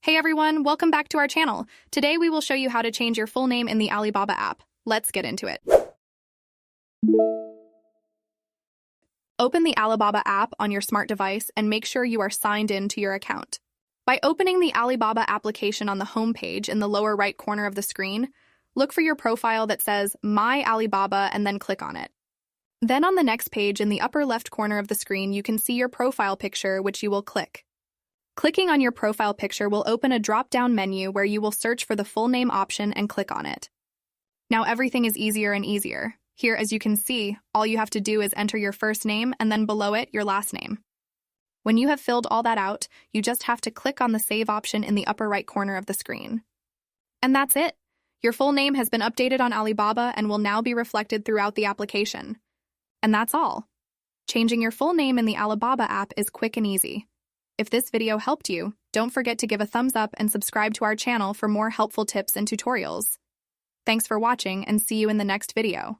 Hey everyone, welcome back to our channel. Today we will show you how to change your full name in the Alibaba app. Let's get into it. Open the Alibaba app on your smart device and make sure you are signed in to your account. By opening the Alibaba application on the home page in the lower right corner of the screen, look for your profile that says My Alibaba and then click on it. Then on the next page in the upper left corner of the screen, you can see your profile picture, which you will click. Clicking on your profile picture will open a drop-down menu where you will search for the full name option and click on it. Now everything is easier and easier. Here, as you can see, all you have to do is enter your first name and then below it, your last name. When you have filled all that out, you just have to click on the Save option in the upper right corner of the screen. And that's it. Your full name has been updated on Alibaba and will now be reflected throughout the application. And that's all. Changing your full name in the Alibaba app is quick and easy. If this video helped you, don't forget to give a thumbs up and subscribe to our channel for more helpful tips and tutorials. Thanks for watching and see you in the next video.